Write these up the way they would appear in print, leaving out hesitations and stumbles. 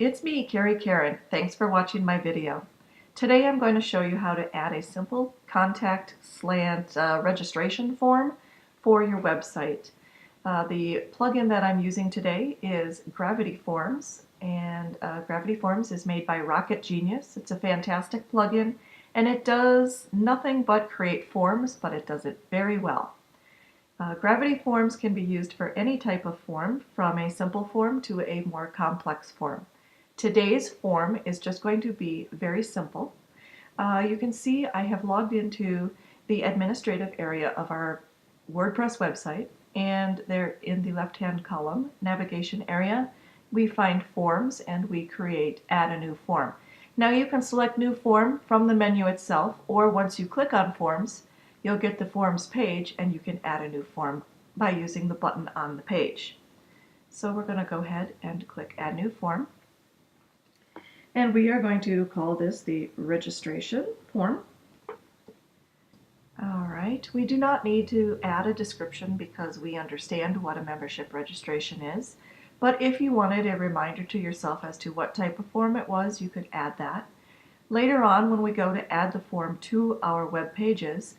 It's me, Karen. Thanks for watching my video. Today I'm going to show you how to add a simple contact slant registration form for your website. The plugin that I'm using today is Gravity Forms, and Gravity Forms is made by Rocket Genius. It's a fantastic plugin, and it does nothing but create forms, but it does it very well. Gravity Forms can be used for any type of form, from a simple form to a more complex form. Today's form is just going to be very simple. You can see I have logged into the administrative area of our WordPress website, and there in the left-hand column, navigation area, we find forms and we create add a new form. Now you can select new form from the menu itself, or once you click on forms, you'll get the forms page and you can add a new form by using the button on the page. So we're going to go ahead and click add new form. And we are going to call this the registration form. All right, we do not need to add a description because we understand what a membership registration is. But if you wanted a reminder to yourself as to what type of form it was, you could add that. Later on, when we go to add the form to our web pages,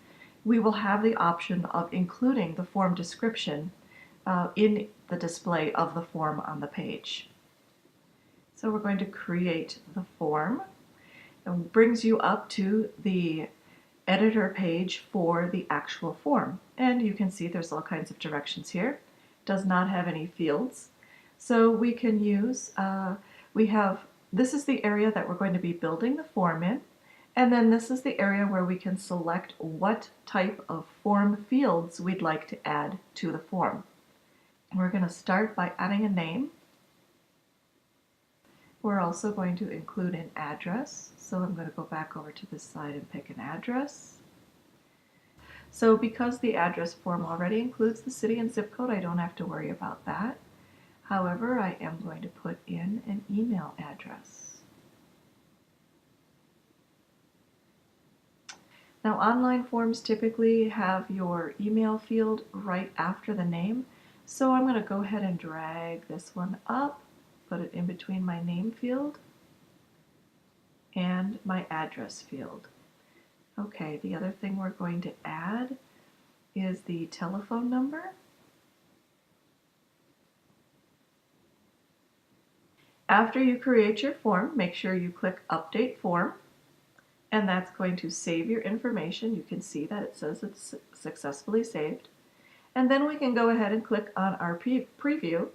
we will have the option of including the form description in the display of the form on the page. So we're going to create the form. It brings you up to the editor page for the actual form. And you can see there's all kinds of directions here. It does not have any fields. So we can use, this is the area that we're going to be building the form in. And then this is the area where we can select what type of form fields we'd like to add to the form. We're going to start by adding a name. We're also going to include an address. So I'm going to go back over to this side and pick an address. So because the address form already includes the city and zip code, I don't have to worry about that. However, I am going to put in an email address. Now, online forms typically have your email field right after the name, so I'm going to go ahead and drag this one up, put it in between my name field and my address field. Okay, the other thing we're going to add is the telephone number. After you create your form, make sure you click Update Form, and that's going to save your information. You can see that it says it's successfully saved. And then we can go ahead and click on our preview,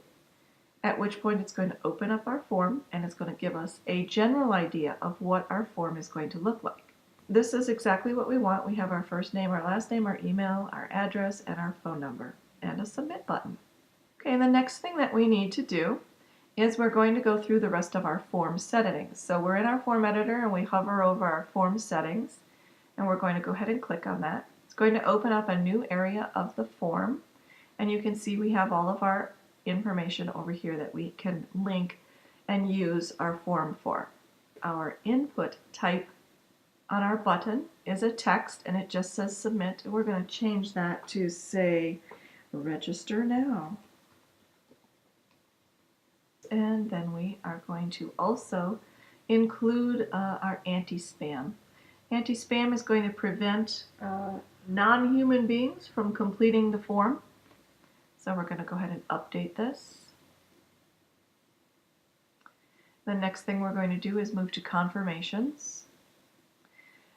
at which point it's going to open up our form and it's going to give us a general idea of what our form is going to look like. This is exactly what we want. We have our first name, our last name, our email, our address, and our phone number, and a submit button. Okay, the next thing that we need to do is we're going to go through the rest of our form settings. So we're in our form editor and we hover over our form settings, and we're going to go ahead and click on that. It's going to open up a new area of the form, and you can see we have all of our information over here that we can link and use our form for. Our input type on our button is a text, and it just says submit. We're going to change that to say register now. And then we are going to also include our anti-spam. Anti-spam is going to prevent non-human beings from completing the form. So we're going to go ahead and update this. The next thing we're going to do is move to confirmations.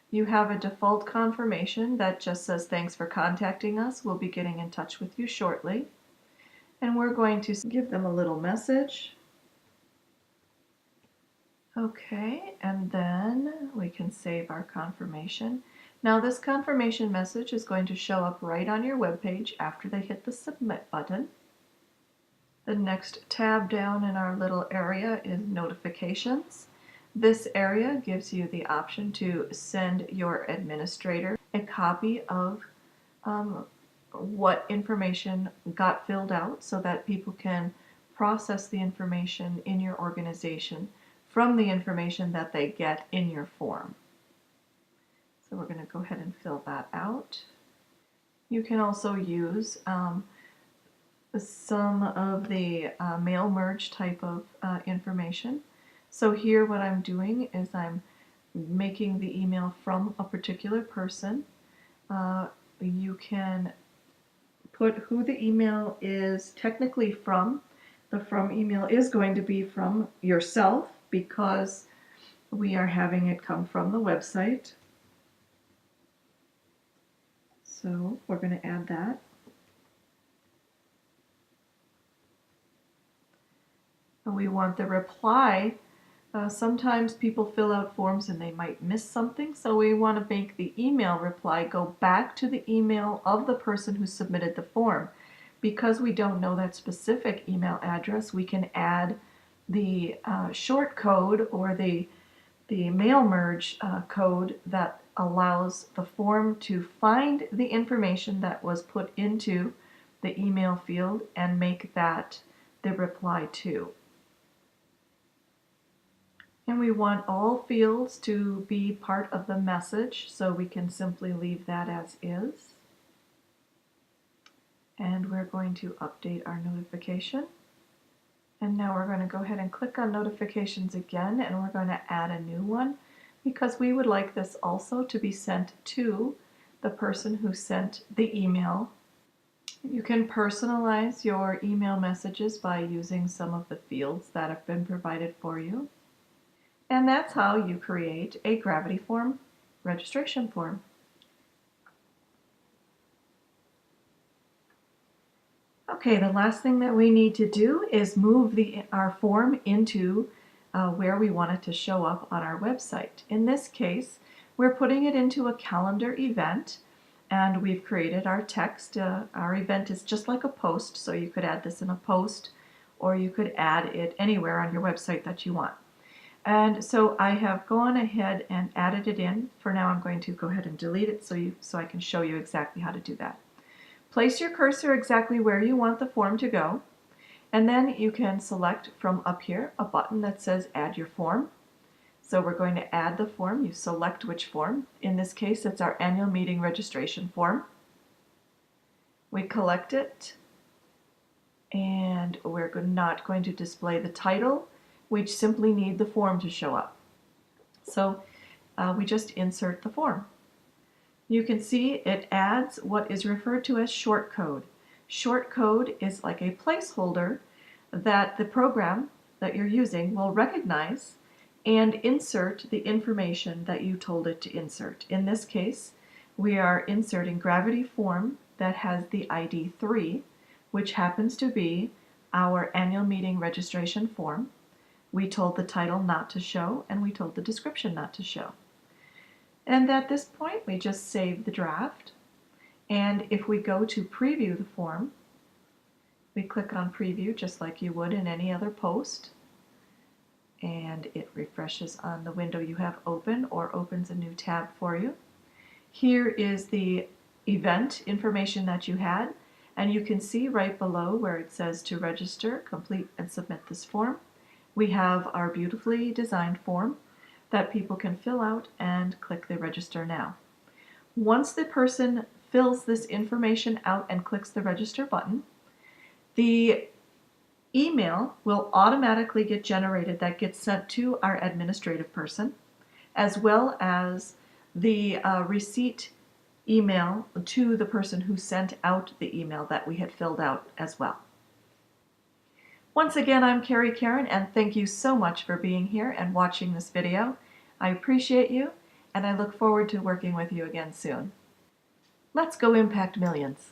You have a default confirmation that just says thanks for contacting us. We'll be getting in touch with you shortly. And we're going to give them a little message. Okay, and then we can save our confirmation. Now this confirmation message is going to show up right on your web page after they hit the submit button. The next tab down in our little area is notifications. This area gives you the option to send your administrator a copy of what information got filled out so that people can process the information in your organization from the information that they get in your form. So we're going to go ahead and fill that out. You can also use some of the mail merge type of information. So here what I'm doing is I'm making the email from a particular person. You can put who the email is technically from. The from email is going to be from yourself because we are having it come from the website. So we're going to add that. And we want the reply. Sometimes people fill out forms and they might miss something, so we want to make the email reply go back to the email of the person who submitted the form. Because we don't know that specific email address, we can add the shortcode or the mail merge code that allows the form to find the information that was put into the email field and make that the reply to. And we want all fields to be part of the message, so we can simply leave that as is. And we're going to update our notification. And now we're going to go ahead and click on notifications again, and we're going to add a new one because we would like this also to be sent to the person who sent the email. You can personalize your email messages by using some of the fields that have been provided for you. And that's how you create a Gravity form registration form. Okay, the last thing that we need to do is move our form into where we want it to show up on our website. In this case, we're putting it into a calendar event, and we've created our text. Our event is just like a post, so you could add this in a post, or you could add it anywhere on your website that you want. And so I have gone ahead and added it in. For now, I'm going to go ahead and delete it so I can show you exactly how to do that. Place your cursor exactly where you want the form to go, and then you can select from up here a button that says Add Your Form. So we're going to add the form. You select which form. In this case, it's our annual meeting registration form. We collect it, and we're not going to display the title. We simply need the form to show up. So we just insert the form. You can see it adds what is referred to as shortcode. Shortcode is like a placeholder that the program that you're using will recognize and insert the information that you told it to insert. In this case, we are inserting Gravity form that has the ID 3, which happens to be our annual meeting registration form. We told the title not to show, and we told the description not to show. And at this point, we just save the draft. And if we go to preview the form, we click on preview just like you would in any other post. And it refreshes on the window you have open or opens a new tab for you. Here is the event information that you had. And you can see right below where it says to register, complete, and submit this form. We have our beautifully designed form that people can fill out and click the register now. Once the person fills this information out and clicks the register button, the email will automatically get generated that gets sent to our administrative person, as well as the receipt email to the person who sent out the email that we had filled out as well. Once again, I'm Carrie Karen, and thank you so much for being here and watching this video. I appreciate you, and I look forward to working with you again soon. Let's go impact millions.